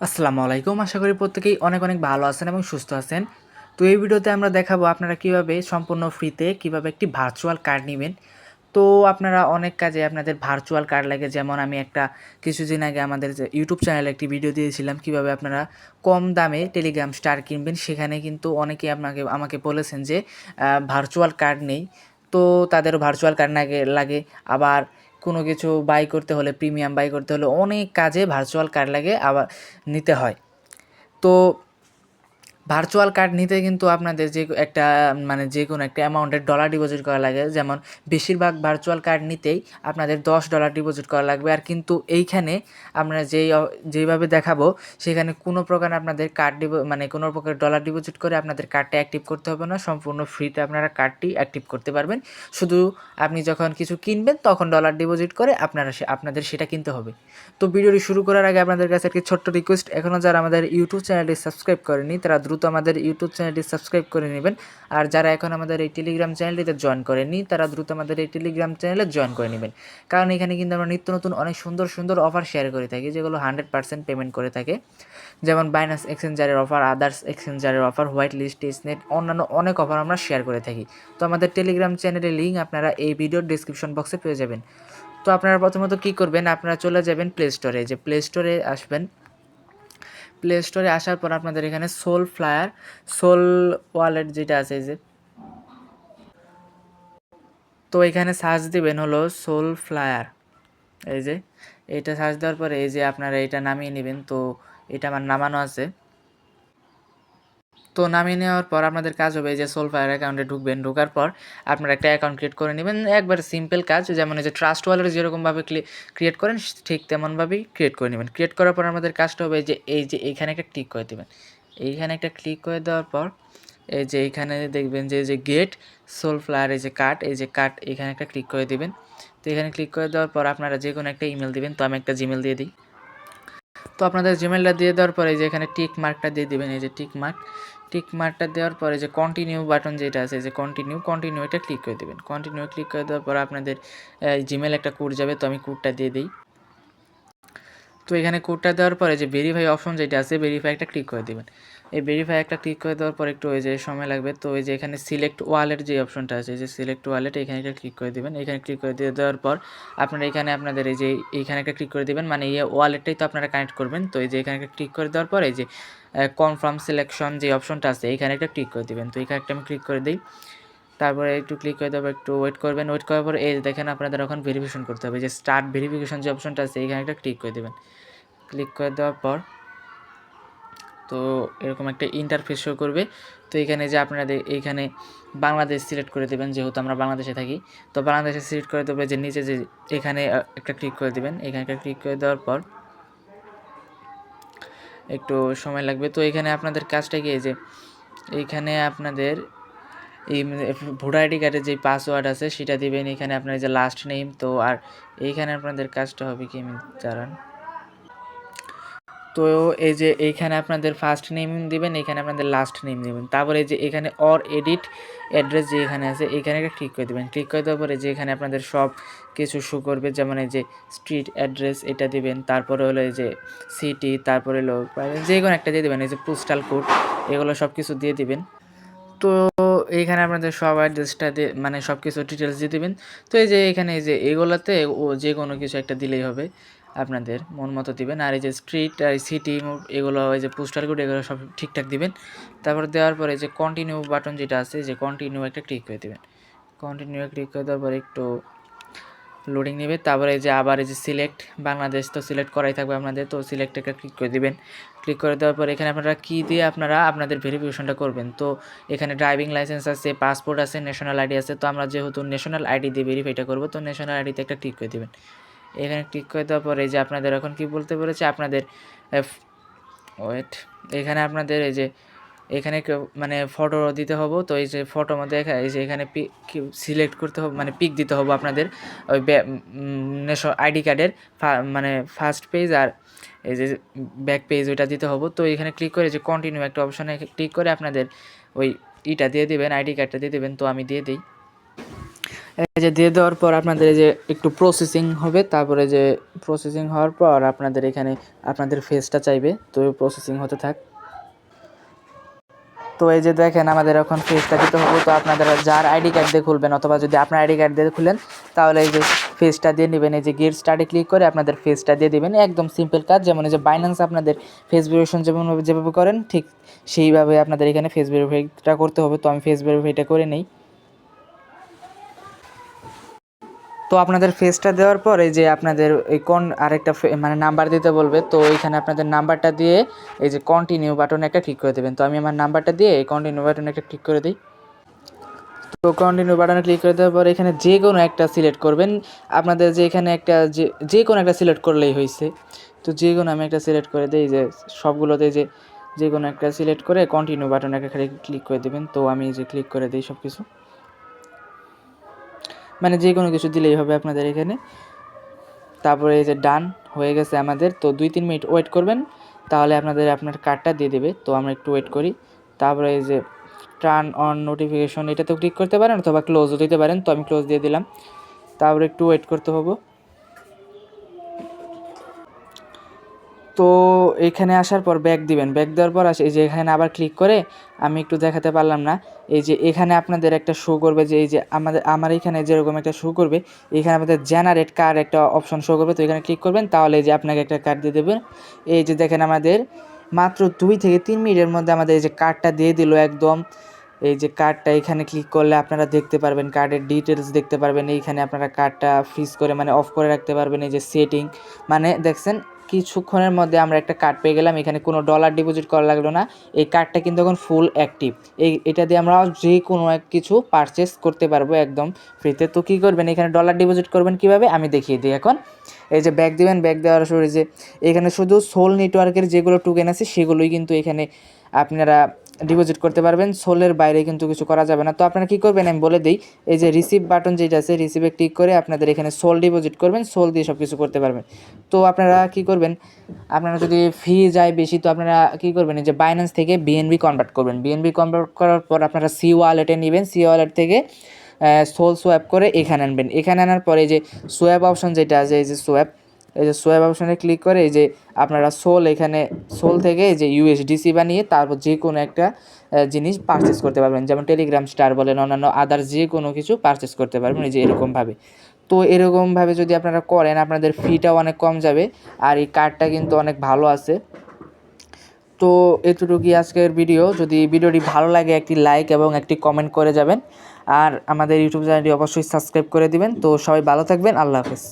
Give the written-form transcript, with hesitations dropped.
আসসালামু আলাইকুম। আশা করি প্রত্যেকেই অনেক অনেক ভালো আছেন এবং সুস্থ আছেন। তো এই ভিডিওতে আমরা দেখাবো আপনারা কিভাবে সম্পূর্ণ ফ্রিতে কিভাবে একটি ভার্চুয়াল কার্ড নিবেন। তো আপনারা অনেক কাজে আপনাদের ভার্চুয়াল কার্ড লাগে, যেমন আমি একটা কিছুদিন আগে আমাদের যে ইউটিউব চ্যানেলে একটি ভিডিও দিয়েছিলাম কিভাবে আপনারা কম দামে টেলিগ্রাম স্টার কিনবেন। সেখানে কিন্তু অনেকেই আমাকে বলেছেন যে ভার্চুয়াল কার্ড নেই, তো তাদেরও ভার্চুয়াল কার্ড লাগে। আবার কোনো কিছু বাই করতে হলে, প্রিমিয়াম বাই করতে হলে অনেক কাজে ভার্চুয়াল কার্ড লাগে, আবার নিতে হয়। তো ভার্চুয়াল কার্ড নিতে কিন্তু আপনাদের যে কোনো একটা অ্যামাউন্টের ডলার ডিপোজিট করা লাগে। যেমন বেশিরভাগ ভার্চুয়াল কার্ড নিতেই আপনাদের $10 ডিপোজিট করা লাগবে। আর কিন্তু এইখানে আমরা যেইভাবে দেখাবো সেখানে কোনো প্রকার আপনাদের কোনো প্রকার ডলার ডিপোজিট করে আপনাদের কার্ডটা অ্যাক্টিভ করতে হবে না। সম্পূর্ণ ফ্রিতে আপনারা কার্ডটি অ্যাক্টিভ করতে পারবেন। শুধু আপনি যখন কিছু কিনবেন তখন ডলার ডিপোজিট করে আপনাদের সেটা কিনতে হবে। তো ভিডিওটি শুরু করার আগে আপনাদের কাছে একটি ছোট্ট রিকোয়েস্ট, এখনও যারা আমাদের ইউটিউব চ্যানেলটি সাবস্ক্রাইব করেনি তারা দ্রুত আমাদের ইউটিউব চ্যানেলটি সাবস্ক্রাইব করে নেবেন। আর যারা এখন আমাদের এই টেলিগ্রাম চ্যানেলটিতে জয়েন করেনি তারা দ্রুত আমাদের এই টেলিগ্রাম চ্যানেলে জয়েন করে নেবেন। কারণ এখানে কিন্তু আমরা নিত্য নতুন অনেক সুন্দর সুন্দর অফার শেয়ার করে থাকি, যেগুলো 100% পেমেন্ট করে থাকে। যেমন বাইনান্স এক্সচেঞ্জারের অফার, আদার্স এক্সচেঞ্জারের অফার, হোয়াইট লিস্ট, টেস্টনেট, অন্যান্য অনেক অফার আমরা শেয়ার করে থাকি। তো আমাদের টেলিগ্রাম চ্যানেলের লিঙ্ক আপনারা এই ভিডিওর ডিসক্রিপশন বক্সে পেয়ে যাবেন। তো আপনারা প্রথমত কী করবেন, আপনারা চলে যাবেন প্লে স্টোরে। যে প্লে স্টোরে আসবেন, প্লে স্টোরে আসার পর আপনাদের এখানে সোল ওয়ালেট যেটা আছে, এই যে, তো এখানে সার্চ দিবেন হলো সোল ফ্লায়ার। এই যে এটা সার্চ দেওয়ার পরে এই যে আপনারা এটা নামিয়ে নেবেন। তো এটা আমার নামানো আছে। তো নামিয়ে নেওয়ার পর আপনাদের কাজ হবে এই যে সোলফায়ার অ্যাকাউন্টে ঢুকবেন। ঢোকার পর আপনারা একটা অ্যাকাউন্ট ক্রিয়েট করে নেবেন। একবার সিম্পল কাজ, যেমন এই যে ট্রাস্ট ওয়ালেট যেরকমভাবে ক্রিয়েট করেন ঠিক তেমনভাবেই ক্রিয়েট করে নেবেন। ক্রিয়েট করার পর আমাদের কাজটা হবে এই যে এইখানে একটা ক্লিক করে দেবেন। এইখানে একটা ক্লিক করে দেওয়ার পর এই যে এইখানে দেখবেন যে গেট সোলফ্লায়ার, এই যে কার্ট এখানে একটা ক্লিক করে দেবেন। তো এখানে ক্লিক করে দেওয়ার পর আপনারা যে কোনো একটা ইমেল দিবেন। তো আমি একটা জিমেল দিয়ে দিই। তো আপনাদের জিমেলটা দিয়ে দেওয়ার পরে যে এখানে টিক মার্কটা দিয়ে দিবেন। এই যে টিক মার্কটা দেওয়ার পরে যে কন্টিনিউ বাটন যেটা আছে, যে কন্টিনিউ এটা ক্লিক করে দেবেন। কন্টিনিউ ক্লিক করে দেওয়ার পর আপনাদের জিমেল একটা কোড যাবে। তো আমি কোডটা দিয়ে দিই। তো এখানে কোডটা দেওয়ার পরে যে ভেরিফাই অপশন যেটা আছে, ভেরিফাই একটা ক্লিক করে দেবেন। এই ভেরিফাই একটা ক্লিক করে দেওয়ার পর একটু ওই যে সময় লাগবে। তো ওই যে এখানে সিলেক্ট ওয়ালেট যে অপশনটা আছে, যে সিলেক্ট ওয়ালেট, এখানে একটা ক্লিক করে দেবেন। এখানে ক্লিক করে দিয়ে দেওয়ার পর আপনারা এখানে আপনাদের এইখানে একটা ক্লিক করে দেবেন, মানে এই ওয়ালেটটাই তো আপনারা কানেক্ট করবেন। তো এই যে এখানে একটা ক্লিক করে দেওয়ার পর এই যে কনফার্ম সিলেকশন যে অপশনটা আছে এইখানে একটা ক্লিক করে দেবেন। তো এখানে একটা আমি ক্লিক করে দিই। তারপরে একটু ক্লিক করে দেবো, একটু ওয়েট করবেন। ওয়েট করার পর এই দেখেন আপনাদের এখন ভেরিফিকেশন করতে হবে। যে স্টার্ট ভেরিফিকেশন যে অপশনটা আছে এইখানে একটা ক্লিক করে দেবেন। ক্লিক করে দেওয়ার পর তো এরকম একটা ইন্টারফেস শো করবে। তো এখানে যে আপনাদের এইখানে বাংলাদেশ সিলেক্ট করে দেবেন, যেহেতু আমরা বাংলাদেশে থাকি। তো বাংলাদেশে সিলেক্ট করে দেবে, যে নিচে যে এখানে একটা ক্লিক করে দেবেন। এখানে একটা ক্লিক করে দেওয়ার পর একটু সময় লাগবে। তো এখানে আপনাদের কাজটা কি, যে এইখানে আপনাদের এই ভোটার আইডি কার্ডের যে পাসওয়ার্ড আছে সেটা দিবেন। এখানে আপনার যে লাস্ট নেম। তো আর এইখানে আপনাদের কাজটা হবে কি, আমি দাঁড়ান। তো এই যে এইখানে আপনাদের ফার্স্ট নেম দিবেন, এখানে আপনাদের লাস্ট নেম দিবেন। তারপরে এই যে এখানে অর এডিট অ্যাড্রেস যে এখানে আছে, এখানে একটা ক্লিক করে দেবেন। ক্লিক করে দেওয়ার পরে যে এখানে আপনাদের সব কিছু শো করবে, যেমন এই যে স্ট্রিট অ্যাড্রেস এটা দিবেন। তারপরে হলো এই যে সিটি, তারপরে হলো যে কোনো একটা দিয়ে দেবেন। এই যে পোস্টাল কোড, এগুলো সব কিছু দিয়ে দিবেন। তো এইখানে আপনাদের সব অ্যাড্রেসটা দিয়ে, মানে সব কিছু ডিটেলস দিয়ে দেবেন। তো এই যে এখানে এই যে এগুলোতে যে কোনো কিছু একটা দিলেই হবে, আপনাদের মন মতো দিবেন। আর এই যে স্ট্রিট আর সিটি এগুলো, এই যে পোস্টাল কোড, এগুলো সব ঠিকঠাক দিবেন। তারপর দেওয়ার পরে যে কন্টিনিউ বাটন যেটা আছে, যে কন্টিনিউ একটা ক্লিক করে দেবেন। কন্টিনিউ ক্লিক করে দেওয়ার পরে একটু লোডিং নেবে। তারপরে এই যে আবার এই যে সিলেক্ট বাংলাদেশ, তো সিলেক্ট করাই থাকবে আপনাদের। তো সিলেক্ট একটা ক্লিক করে দিবেন। ক্লিক করে দেওয়ার পর এখানে আপনারা কী দিয়ে আপনারা আপনাদের ভেরিফিকেশনটা করবেন। তো এখানে ড্রাইভিং লাইসেন্স আছে, পাসপোর্ট আছে, ন্যাশনাল আইডি আছে। তো আমরা যেহেতু ন্যাশনাল আইডি দিয়ে ভেরিফাইটা করবো, তো ন্যাশনাল আইডিতে একটা ক্লিক করে দেবেন। এখানে ক্লিক করে দেওয়ার পরে এই যে আপনাদের এখন কি বলতে পেরেছে, আপনাদের ওয়েট, এখানে আপনাদের এই যে এখানে মানে ফটো দিতে হবে। তো এই যে ফটোর মধ্যে এই যে এখানে সিলেক্ট করতে হবে, মানে পিক দিতে হবে আপনাদের ওই আইডি কার্ডের মানে ফার্স্ট পেজ আর এই যে ব্যাক পেজ, ওইটা দিতে হবে। তো এখানে ক্লিক করে যে কন্টিনিউ একটা অপশানে ক্লিক করে আপনাদের ওই ইটা দিয়ে দেবেন, আইডি কার্ডটা দিয়ে দেবেন। তো আমি দিয়ে দিই। এই যে দিয়ে দেওয়ার পর আপনাদের এই যে একটু প্রসেসিং হবে, তারপরে যে প্রসেসিং হওয়ার পর আপনাদের এখানে আপনাদের ফেসটা চাইবে, তো প্রসেসিং হতে থাক। তো এই যে দেখেন আমাদের এখন ফেসটা দিতে হবে। তো আপনাদের যার আইডি কার্ড দিয়ে খুলবেন অথবা যদি আপনার আইডি কার্ড দিয়ে খুলেন তাহলে এই যে ফেসটা দিয়ে নেবেন, এই যে গেট স্টার্টে ক্লিক করে আপনাদের ফেসটা দিয়ে দেবেন। একদম সিম্পল কাজ, যেমন এই যে বাইন্যান্স আপনাদের ফেস ভেরিফিকেশন যেভাবে করেন ঠিক সেইভাবে আপনাদের এখানে ফেস ভেরিফাইটা করতে হবে। তো আমি ফেস ভেরিফাইটা করে নেই। তো আপনাদের ফেসটা দেওয়ার পর এই যে আপনাদের এই আরেকটা মানে নাম্বার দিতে বলবে। তো এইখানে আপনাদের নাম্বারটা দিয়ে এই যে কন্টিনিউ বাটনে একটা ক্লিক করে দেবেন। তো আমি আমার নাম্বারটা দিয়ে এই কন্টিনিউ বাটনে একটা ক্লিক করে দিই। তো কন্টিনিউ বাটনে ক্লিক করে দেওয়ার পর এখানে যে কোনো একটা সিলেক্ট করবেন। আপনাদের যে এখানে একটা যে কোনো একটা সিলেক্ট করলেই হয়েছে। তো যে কোনো আমি একটা সিলেক্ট করে দিই, যে সবগুলোতে যে কোনো একটা সিলেক্ট করে কন্টিনিউ বাটনে একটা ক্লিক করে দেবেন। তো আমি যে ক্লিক করে দিই সব কিছু, মানে যে কোনো কিছু দিলেই হবে আপনাদের এখানে। তারপরে এই যে ডান হয়ে গেছে আমাদের। তো 2-3 মিনিট ওয়েট করবেন, তাহলে আপনার কার্ডটা দিয়ে দেবে। তো আমরা একটু ওয়েট করি। তারপরে এই যে টার্ন অন নোটিফিকেশন, এটাতেও ক্লিক করতে পারেন অথবা ক্লোজও দিতে পারেন। তো আমি ক্লোজ দিয়ে দিলাম। তারপরে একটু ওয়েট করতে হবে। তো এখানে আসার পর ব্যাক দিবেন। ব্যাক দেওয়ার পর এই যে এখানে আবার ক্লিক করে, আমি একটু দেখাতে পারলাম না, এই যে এখানে আপনাদের একটা শো করবে, যে এই যে আমার এখানে যেরকম একটা শো করবে, এখানে আমাদের জেনারেট কার্ড একটা অপশন শো করবে। তো এখানে ক্লিক করবেন, তাহলে এই যে আপনাকে একটা কার্ড দিয়ে দেবে। এই যে দেখেন আমাদের মাত্র 2 থেকে 3 মিনিটের মধ্যে আমাদের এই যে কার্ডটা দিয়ে দিল একদম। এই যে কার্ডটা এখানে ক্লিক করলে আপনারা দেখতে পারবেন, কার্ডের ডিটেলস দেখতে পারবেন। এইখানে আপনারা কার্ডটা ফ্রিজ করে মানে অফ করে রাখতে পারবেন। এই যে সেটিং, মানে দেখছেন কিছুক্ষণের মধ্যে আমরা একটা কার্ড পেয়ে গেলাম। এখানে কোনো ডলার ডিপোজিট করা লাগলো না। এই কার্ডটা কিন্তু এখন ফুল অ্যাক্টিভ। এটা দিয়ে আমরা যে কোনো এক কিছু পারচেস করতে পারবো একদম ফ্রিতে। তো কী করবেন, এখানে ডলার ডিপোজিট করবেন কীভাবে আমি দেখিয়ে দিই এখন। এই যে ব্যাক দিবেন, ব্যাক দেওয়ার সময় যে এখানে শুধু সোল নেটওয়ার্কের যেগুলো টোকেন আছে সেগুলোই কিন্তু এখানে আপনারা ডিপোজিট করতে পারবেন। সোলের বাইরে কিন্তু কিছু করা যাবে না। তো আপনারা কী করবেন আমি বলে দিই, এই যে রিসিভ বাটন যেটা আছে, রিসিভে ক্লিক করে আপনাদের এখানে সোল ডিপোজিট করবেন, সোল দিয়ে সব কিছু করতে পারবেন। তো আপনারা কী করবেন, আপনারা যদি ফি যায় বেশি, তো আপনারা কী করবেন, এই যে বাইন্যান্স থেকে বিএনবি কনভার্ট করবেন। বিএনবি কনভার্ট করার পর আপনারা সি ওয়ালেটে নেবেন, সি ওয়ালেট থেকে সোল সোয়াপ করে এখানে আনবেন। এখানে আনার পরে যে সোয়াপ অপশন যেটা আছে, এই যে সোয়াপ, এই যে সোয়াপ অপশনে ক্লিক করে এই যে আপনারা এখানে সোল থেকে এই যে ইউএসডিসি বানিয়ে তারপর যে কোনো একটা জিনিস পারচেস করতে পারবেন, যেমন টেলিগ্রাম স্টার বলেন, অন্যান্য আদার্স যে কোনো কিছু পারচেস করতে পারবেন এই যে এরকমভাবে। তো এরকমভাবে যদি আপনারা করেন আপনাদের ফিটাও অনেক কম যাবে, আর এই কার্ডটা কিন্তু অনেক ভালো আছে। তো এতটুকুই আজকের ভিডিও। যদি ভিডিওটি ভালো লাগে একটি লাইক এবং একটি কমেন্ট করে যাবেন, আর আমাদের ইউটিউব চ্যানেলটি অবশ্যই সাবস্ক্রাইব করে দিবেন। তো সবাই ভালো থাকবেন, আল্লাহ হাফেজ।